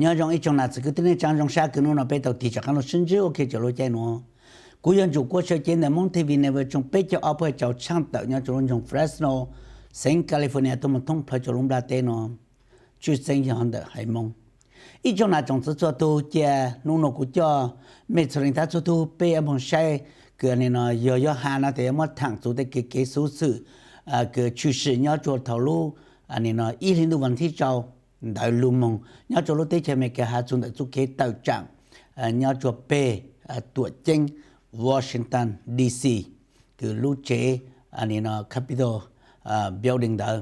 nhớ rằng ít trong là cái tên trang trong xa cái nó bây đầu thì chắc nó sinh chứ ok cho lối chạy nó cú dân chủ quốc sở trên là Montevideo trong bây giờ ở bây giờ trang tự nhớ trong Fresno San California tôi muốn thông phải cho lùng đa tên nó chưa sinh cho hắn được hay mong ít trong là trong số tôi cha nông nô của cho mấy số linh ta số tôi bây giờ muốn sai cái này nó giờ hà nó thì mà thẳng số để cái số sự cái趋势nhớ cho thầu lu anh này nó ít liên vấn thi trâu đại lưu mong nhớ cho lúc tết chơi mấy cái hạt chúng đại cái tàu trạng nhớ cho pe tuổi chính Washington DC cái lúc chế anh này nó Capitol building đó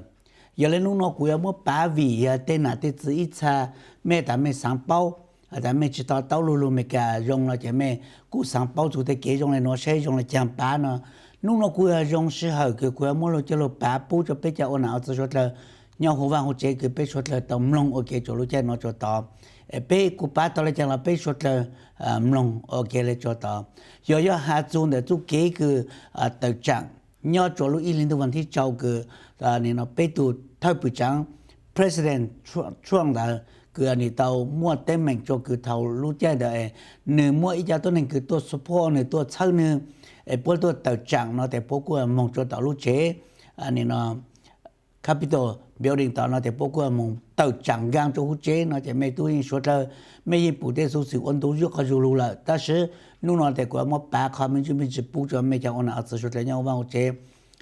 giờ lên lúc nó cũng có ba vị tên là tên chữ ít xa mẹ ta mẹ sáng bao ta mẹ chỉ tao lu mấy cái dùng là chỉ mẹ cú sáng bao chủ cái dùng là nó sẽ dùng là chạm ba nó lúc nó cũng dùng sự hậu cái cũng mua lo cho lo ba bố cho bé cho nào cho là nhau hồ vàng hồ chế cái bé xuất là tầm long ok cho lúc chơi nó cho tao bé cụ ba tao lại chẳng là bé xuất là long ok lại cho tao giờ hạt dùng để chú kế cái tàu trạng nhớ cho lúc in lên vấn thi trâu cái này nó bé tụ thay bộ trưởng President Trump đã cái này tàu mua tên mình cho cái tàu lúc chơi đấy nếu mua ít cho tôi nên cái tôi support này tôi sau nữa bố tôi tàu trạng nó để bố của mong cho tàu lúc chế này nó Capitol building tàu nó để bố của mong tàu trạng gang cho lúc chế nó chỉ mấy tôi说的mấy一部的就是温度热可就路了，但是路那的国我把他们就没去补着没讲我那儿子说的要往chế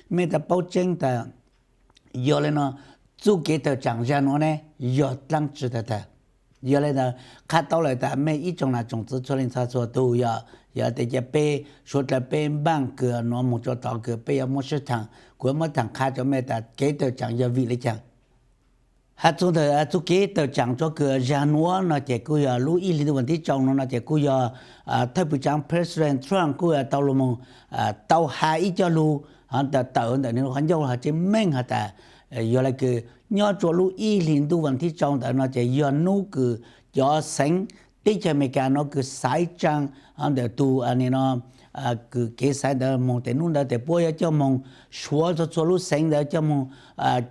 mấy ta bảo chứng ta giờ lên nó chú kế tàu trạng ra nó này giờ tăng值的ta giờ lên nó看到了ta mấy ít trong là trong资出来他说都要để cho bé说là bé bank cái nó một chỗ tàu cái bé một市场của một thằng khác cho mấy ta kế tàu trạng giờ vị lấy chẳng hạt chúng ta chú kế tàu trạng cho cái ra nó chỉ cứ giờ lúc ý lý vấn đề trong nó chỉ cứ giờ thay bộ trưởng President Trump cứ tàu luôn tàu hai ít cho lu hắn ta tàu nên nó hắn giao là chỉ mình hả ta giờ là cái nhớ cho lu ý lý vấn đề trong đó nó chỉ giờ nu cái giờ sinh để cho mấy cái nó cái sai trang hắn ta tu anh nó cái sai đó mong tên nó để bố cho mong xóa cho lu sinh đó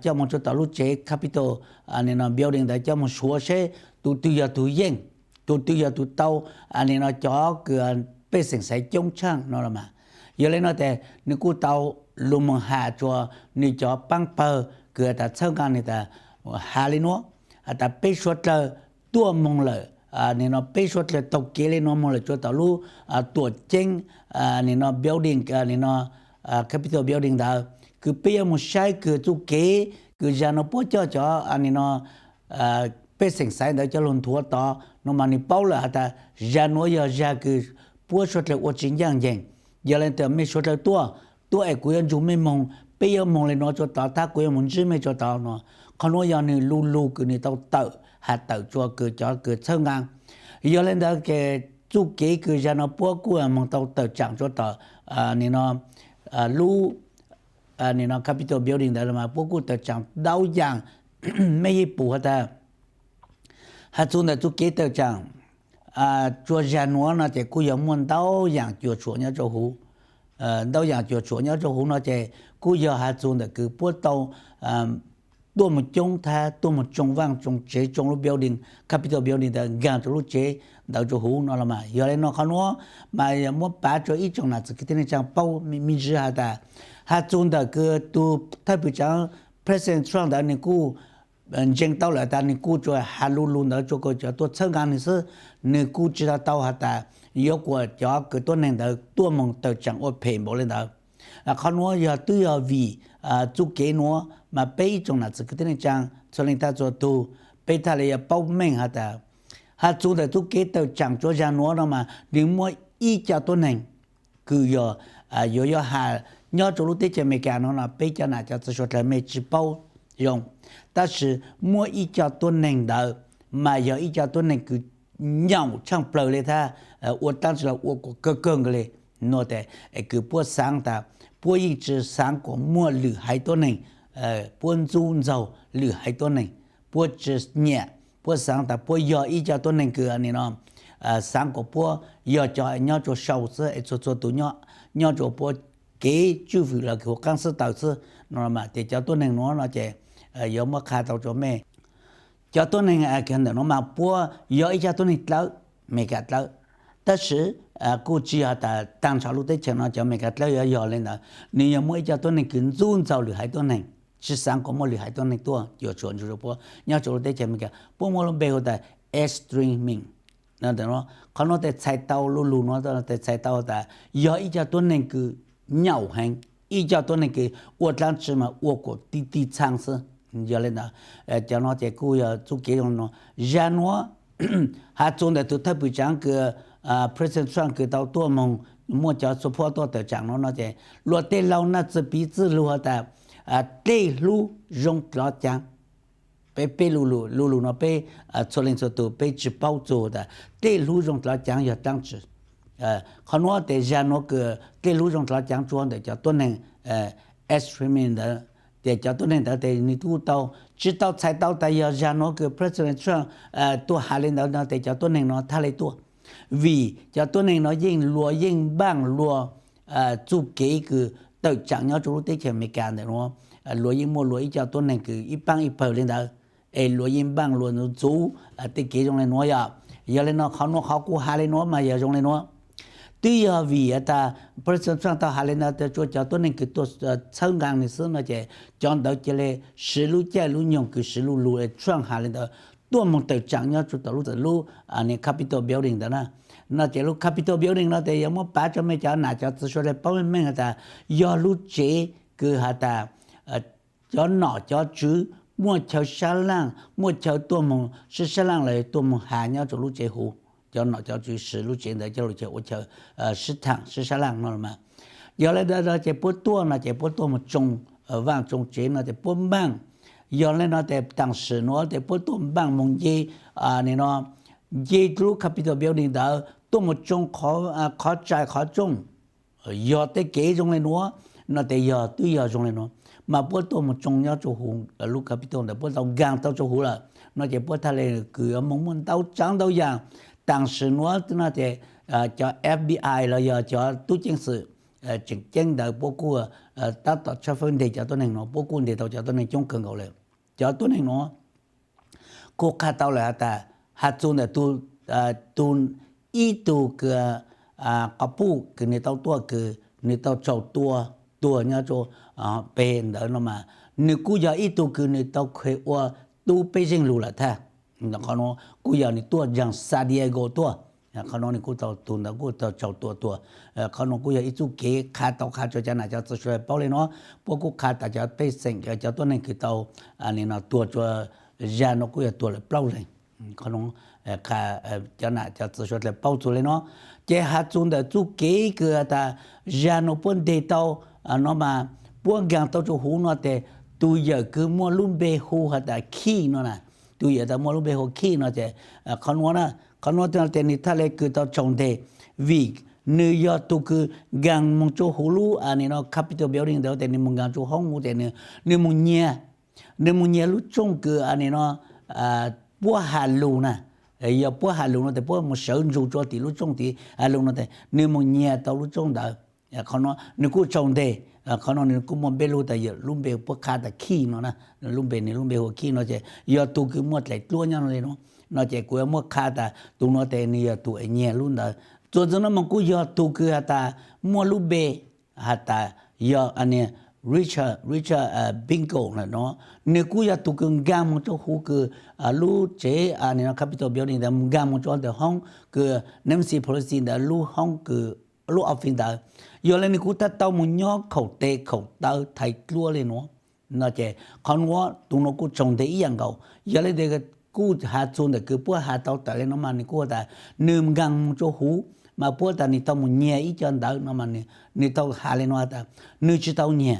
cho mong cho tàu lu chế Capitol anh nó building đó cho mong xóa sẽ tu giờ tu yên tu giờ tu tàu anh nó cho cái bê sinh sai chống trang nó là mà giờ lên nó để nếu cô tàu luôn mong hạ cho nếu cho băng bờ cái ta sau cái này ta hạ lên nó ta bê xuất là tua mong lợi nên nó bê xuất là tàu kế lên nó mong lợi cho tàu lu tuổi chính nên nó building nên nó Capitol building đó cứ bây giờ một sai cứ chú kế cứ ra nó bố cho nên nó bê sinh sai đó cho luôn thua to nó mà ni bao là ta ra nó giờ ra cứ bố xuất là ô chính giang giang giờ lên từ mấy xuất là tua ấy của anh chúng mình mong bây giờ mong lên nó cho tao ta của anh muốn chứ mấy cho tao nó còn nó giờ này lu cứ này tao tự hạt tự cho cứ sơ ngang giờ lên đó cái chú kế cứ ra nó bố của anh mong tao tự chẳng cho tao nên nó lu nên nó Capitol building đó mà bố của tao chẳng đau giang mấy bù hả ta hạt chúng ta chú kế tao chẳng cho ra nó thì cô giống muốn đau giang cho chỗ nhá cho hú đau giang cho chỗ nhá cho hú nó thì cô giờ hạt chúng ta cứ bố tao tua một chung tha tua một chung vang chung chế chung lúc building Capitol building đó gang cho lúc chế đào cho hú nó là mà giờ này nó không nó mà muốn bán cho ít trong là cái tên trang bao mình chỉ hạt chúng ta cứ tu thay vì trang President Trump đó nên cô dân tàu lại ta nên cô cho hà luôn đó cho cô cho tôi sơ gan này sơ nên cô chỉ là tàu hạt ta yếu của cho cái tôi nên đó tua mong tàu chẳng ở phèn bỏ lên đó không nó giờ tôi giờ vì chú kế nó mà bây trong là cái tên trang cho nên ta cho tu bây ta lại bao mình hạt chú để chú kế tàu chẳng cho ra nó mà nếu mua ít cho tôi này cứ giờ giờ hà nhớ cho lúc tết cho mấy cái nó là bây giờ là cho tôi là mấy chỉ bao dùng ta是mua ít cho tôi này đó mà giờ ít cho tôi này cứ nhau chẳng bờ lên ta我当时我个个嘞nó để cứ bữa sáng ta bữa ít chỉ sáng của mua lử hai tôi này buôn du dầu lử hai tôi này bữa chỉ nhẹ bữa sáng ta bữa giờ ít cho tôi này cứ anh nó sáng của bữa giờ cho nhau cho sau sự cho tụi nhau cho bữa kế chú vì là của căn sư tạo sư nó mà để cho tôi này nó chỉ giờ mà khai tàu cho mẹ 叫多人看到嘛，不要一家多人走，没个走，但是估计的当朝路的钱呢，就没个走要了呢。你要么一家多人跟中走厉害多人，13个么厉害多人多，就做就是不，你要做的钱没个，不么背后的 streaming， 那等咯，可能在菜刀路那在菜刀的，要一家多人个鸟很，一家多人个我当时嘛，我过滴尝试。giờ lên đó cho nó chạy cùi chú kế nó ra nó hạt trong để tôi thấy bị chẳng cái president Trump cái tàu tua mong mua cho support tua tới chẳng nó chạy luật tê lâu nó chỉ bị chỉ lưu ta tê lưu rong lo chẳng pe lulu nó pe cho lên cho tôi pe chỉ bao chỗ da tê lưu rong lo chẳng giờ tăng chứ họ nói để ra nó cái tê lưu rong lo chẳng chuẩn để cho tôi này extreme đó để cho tôi nên để ni tu tao chỉ tao sai tao tại giờ ra nó cái president Trump tôi hạ lên đó để cho tôi nên nó thay lại tôi vì cho tôi nên nó yên bang lúa chụp cái tự chẳng nhau chỗ tới chuyện mấy cái này nó lúa yên mua lúa cho tôi nên cái ít bang ít bờ lên đó lúa yên bang lúa nó chú tới cái trong này nó giờ lên nó họ cũng hạ lên nó mà giờ trong này nó tuy giờ vì ta president Trump ta hạ lên đó cho tôi nên cái tôi sang ngang này xưa nó chỉ chọn đó chỉ là sử dụng chạy lưu nhung cái sử dụng Trump hạ lên đó tôi muốn tự chẳng nhau chút lúc anh Capitol Building đó nó chỉ lúc Capitol Building nó thì giống ba cho mấy cháu nào cho tôi nói là bao nhiêu người ta do lúc chế cứ hạ ta cho nọ cho chứ mua cháu xa lăng mua cháu tôi muốn xa lăng lại tôi muốn hạ nhau cho lúc chế hủ cho nó cho chú sử lúc chuyện để cho lúc chuyện cho市场是啥样了嘛？原来的这不多呢，这不多么中往中间呢，这不忙。原来呢，在当时呢，这不多忙梦耶你呢，耶路 Capitol Building 的多么中考债考中，要得几种的呢？那得要对要种的呢，嘛不多么中要做红路 Capitol 的不到干到做红了，那就不他嘞个蒙到长到样。当时我那的叫 FBI 了要叫都警司真的包括达到七分的叫多人咯，包括的到叫多人中更高了，叫多人咯，国家到了的还做的都一度个个布个你到多个你到做多人做变的了嘛，你估计一度个你到开我都被人路了他。那可能古要你多像萨迪埃戈多，可能你古到多那古到找多，可能古要一组给看到看就讲那叫自说包嘞喏，包括看大家被生叫多人去到你那多做人那古要多了包嘞，可能看叫那叫自说来包住嘞喏，这还种的做给个的人那本地到那么不讲到就湖那的都有个么路背湖还的起喏呐。tôi giờ ta mua lúc bây giờ khi nó sẽ con nó tên ni thale cứ tao trồng đề vì New York tôi cứ gang mong cho hulu anh nó Capitol Building đó tên ni mong gang cho hong mu tên ni mong nhẹ lúc trồng cứ anh nó bua hà lù nè giờ bua hà lù nó thì bua một sở rủ cho thì lúc trồng thì hà lù nó thì ni mong nhẹ tao lúc trồng đó con nó ni cứ trồng đềเขานอนนี่กูมองเบลูแต่เยอะลุ่มเบลพวกขาแต่ขี้เนาะนะลุ่มเบลนี่ลุ่มเบลหัวขี้เนาะเจยอตูคือมดไหลตัวยังเลยเนาะเนาะเจกูมดขาแต่ตูเนาะแต่นี่ยอตูไอเงี้ยลุ่นเด้อจนนั้นมันกูยอตูคือแต่มดลุ่มเบหัตแต่ยออันนี้Richard Bingo นะเนาะนี่กูยอตูคืองามมันจะหูคือลู่เจอันนี้นะ Capitol Building แต่งามมันจะแต่ห้องคือ Nancy Pelosi แต่ลู่ห้องคือลู่ออฟฟิศแต่giờ lên cú ta tao muốn nhớ khẩu tê khẩu tao thay lúa lên nó chỉ còn nó tụi nó cú trồng đấyอย่างcầu giờ lên đây cú hạt trồng để cứ bữa hạt tao tại lên nó mà cú ta nêm găng cho hú mà bữa ta ni tao muốn nhẹ ít cho đỡ nó mà ni tao hạt lên nó ta ni chỉ tao nhẹ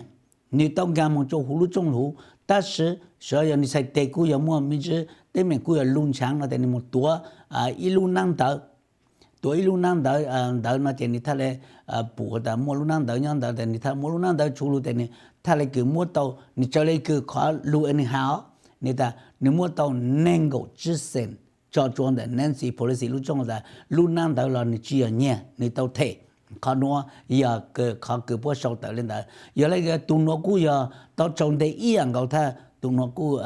ni tao găng cho hú lúc trong hú ta sẽ giờ ni sai tê cú giờ mua mình chỉ tê mình cú giờ lún sáng nó tại ni một tua ít lún năng tao tuổi lúc năng đỡ nó chỉ ni thà lệ bùa ta mua lúc năng đỡ nhau đỡ ni thà mua lúc năng đỡ chú lúc ni thà lệ cứ mua tàu ni cho lệ cứ khó lu anh hảo ni ta ni mua tàu nên go chỉ sen cho chuẩn de Nancy Pelosi lúc trong là lúc năng đỡ là ni chỉ nhẹ ni tàu thể khó nó giờ cứ khó cứ bữa sau tới lên đó giờ lấy cái tụi nó cũng giờ tàu trồng để ý ăn cầu tha tụi nó cú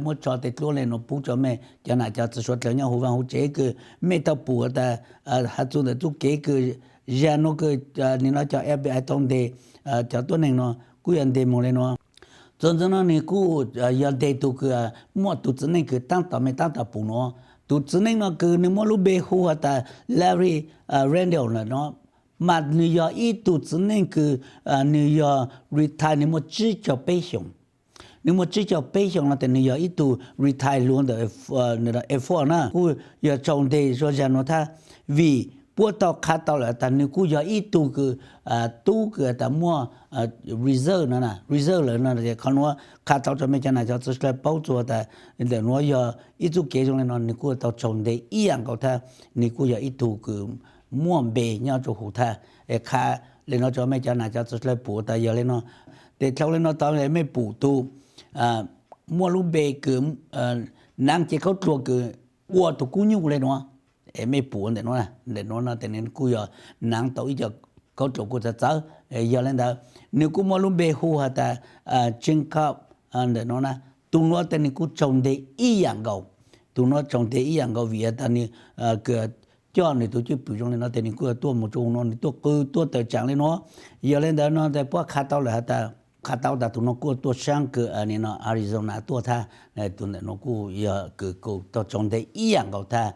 muốn cho tết luôn lên nó bù cho mẹ cho này cho chỉ số nhau hồ văn hồ chế cứ mẹ tao bù ta hạt chúng ta chú kế cứ giờ nó cứ nên nó cho FBI tông đề cho tôi này nó cú ăn đề một lên nó cho nó này cú giờ đề tụ cứ mua tụ chỉ nên cứ tăng tao bù nó tụ chỉ nên nó cứ nếu mua lúc bê hồ ta Larry Randall là nó mà New York ít tụ chỉ nên cứ New York retire nếu mua chỉ cho bê xong nếu mà chỉ cho bây giờ là tên giờ ít tu retire luôn được F4 na cú giờ trong đây cho ra nó tha vì bữa tao khát tao là tên nếu cú giờ ít tu cứ tu cứ ta mua reserve nè reserve là để con nó khát tao cho mấy cái này cho tôi sẽ bảo cho ta để nó giờ ít tu kế trong này nó nếu cú tao trong đây ý anh cậu tha nếu cú giờ ít tu cứ mua bề nhau cho hụt tha khá lên nó cho mấy cái này cho tôi sẽ bù ta giờ lên nó để sau lên nó tao lại mấy bù tu mua lúc bê cứ nàng chỉ có chùa cứ qua tụ cú nhung lên nó em mấy buồn để nó là thế nên cú giờ nàng tối giờ có chùa cú sẽ giờ lên đó nếu cú mua lúc bê hu hả ta trên cấp để nó là tụ nó thế nên cú trồng để ý dạng gầu tụ nó trồng để ý dạng gầu vì ta nên cái cho nên tụ chỉ biểu trong lên nó thế nên cú tua một chỗ nó tua tới chẳng lên nó giờ lên đó nó để bắt khát tao là ta khát tao đã tụi nó có tua sang cái này nó Arizona tua tha này tụi nó có giờ cái tao trồng để ý dạng cầu tha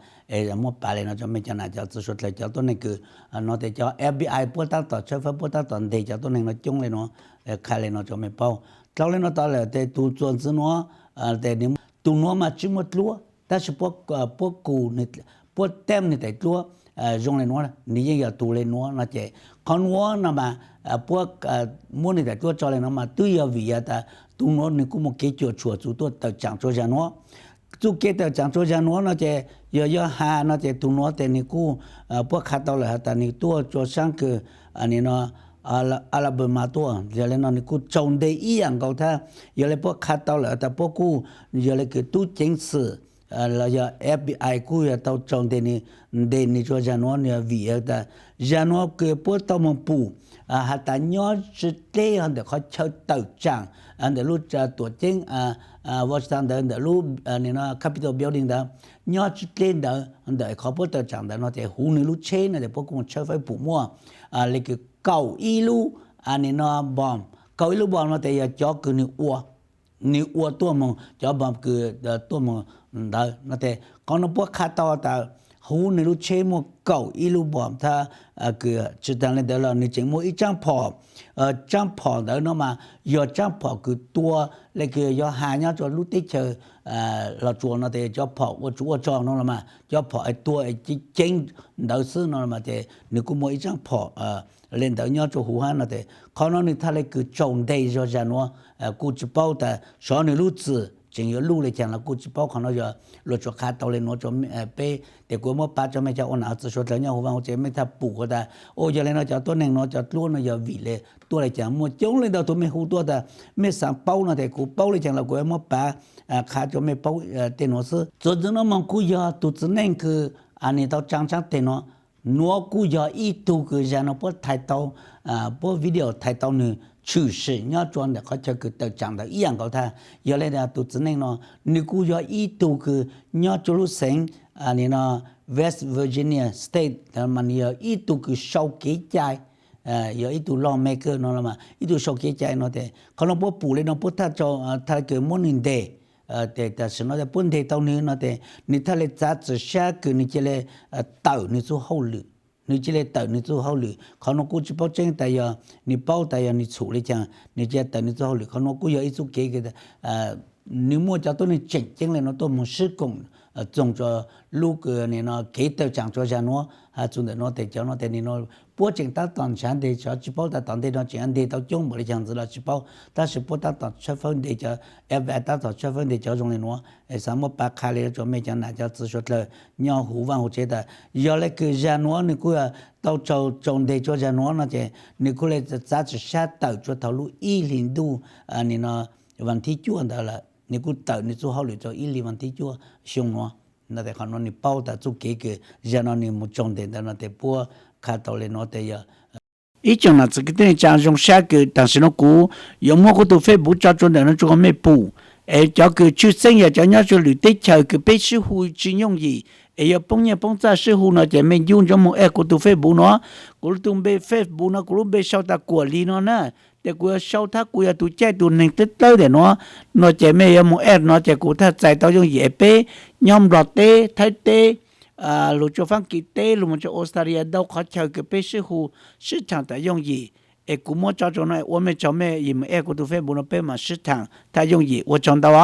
mua bà này nó cho mấy cái này cho tôi xuất lại cho tôi này cái nó để cho FBI bắt tao tao cho phải bắt tao tao để cho tôi này nó chung lên nó khai lên nó cho mấy bao sau lên nó tao là để tụi chuẩn sự nó để nếu tụi nó mà chỉ một lúa ta sẽ bắt cù này bắt tem này để lúa dùng lên nó này giờ tụi lên nó chạy con nó mà bữa muốn này tôi cho lên nó mà tuy giờ vì ta tụi nó này cũng một cái chùa tôi tự chẳng cho ra nó chú cái tự chẳng cho ra nó chạy giờ hà nó chạy tụi nó thì này cũng bữa khát tao là ta này tôi cho sang cái này nó Alabama tôi giờ lên nó này cũng trồng đầy ý dạng cầu tha giờ lên bữa khát tao là ta bữa cũng giờ lên cái tu chính sự là giờ FBI cũng giờ tao trồng để này cho ra nó này vì ta ra nó cái bữa tao mà bù hạt ta nhớ chỉ để anh để họ chơi tự trạng anh để lúc tổ chức Washington để lúc này nó Capitol Building đó nhớ chỉ để đó anh để họ bắt tự trạng đó nó để hú này lúc chơi này để bắt cùng chơi phải bù mua lấy cái cầu y lu này nó bom cầu y lu bom nó để cho cái ni ua tua mong cho bom cái tua mong đó nó để còn nó bắt khát to ta hú này lúc chơi một cầu y lu bom ta cái chỉ đang lên đó là你整một ít trang phò đó nó mà giờ trang phò cái tua lấy cái giờ hà nhau cho lúc tết chờ là chùa nó để cho phò của chúa cho nó là mà cho phò tua chỉ chính đầu sư nó là mà để nếu có một ít trang phò lên đó nhau cho hú hà nó để còn nó này ta lấy cái trồng đầy cho ra nó cụ chỉ bảo ta sau này lúc gì chính yếu lưu lại chẳng là cụ chỉ bảo còn nó giờ luật cho khát tao lên nó cho bé để của mua ba cho mấy cháu ôn áo tự số tới nhau hồ vang chế mấy thằng bù của ta ô giờ lên nó cho tôi này nó cho luôn nó giờ vị lệ tôi lại chẳng mua chống lên đầu tôi mấy hú tôi ta mấy sáng bao nó thì cụ bao lại chẳng là của mua ba khát cho mấy bao tiền nó sư cho nó mong cụ giờ tụt nên cứ anh ấy tao trang tiền nó cụ giờ ít tu cứ giờ nó bắt thay tao bắt video thay tao nữa处事要装的，或者个都讲的一样高他，原来的都只能喏，你估要一度个要做路省你喏 West Virginia State， 那么你要一度个烧给债，要一度lawmaker喏了嘛，一度烧给债喏的，可能不补嘞喏不他做他个 morning day。但是那在本地到你那的，你他来杂志下个你这来到你做好了。你这类等你做好了，可能估计保证大呀，你保大呀，你处理讲，你这等你做好了，可能估计一做给的，你莫叫到你真正的那都没施工，种着路个你那给到讲做下喏，种的那得叫那得你那保证他当前的叫去保他当地那这样的到中国的这样子了去保，但是不他当出分的叫，他当出分的叫种的喏，什么把开了做没讲那叫自说了，鸟湖湾我觉得要那个人喏，你个到种的做人喏那些，你过来杂志下到做头路102你那问题就的了。你估到你做好了做1-2万题就凶喏，那得可能你包的做几个，然后你没种的那得播看到了那得呀。以前呢，这个等于讲用下个，但是呢，股有么个都非不抓住的那做个没补， cho cái出生也叫人家旅对桥个被师傅真容易，要帮人帮在师傅呢，就没用咗冇个都飞步呢，个都被飞步呢，个被烧到过里呢。แต่กูเช่าถ้ากูอยากตัวใจตัวหนึ่งติดเต้าเดี๋ยวเนาะจะไม่ยอมแอบเนาะจะกูถ้าใจตัวยังเหยียบเป้ยอมรอเต้ไทยเต้ลูกจะฟังกีเต้ลูกมันจะออสเตรเลียดาวเขาเช่ากับเป้ชื่อหู市场的用意กูมั่วจ้าจงหน่อย我们จะไม่ยิมกูตัวเฟซบุ๊กเป้มา市场他用意我讲到啊。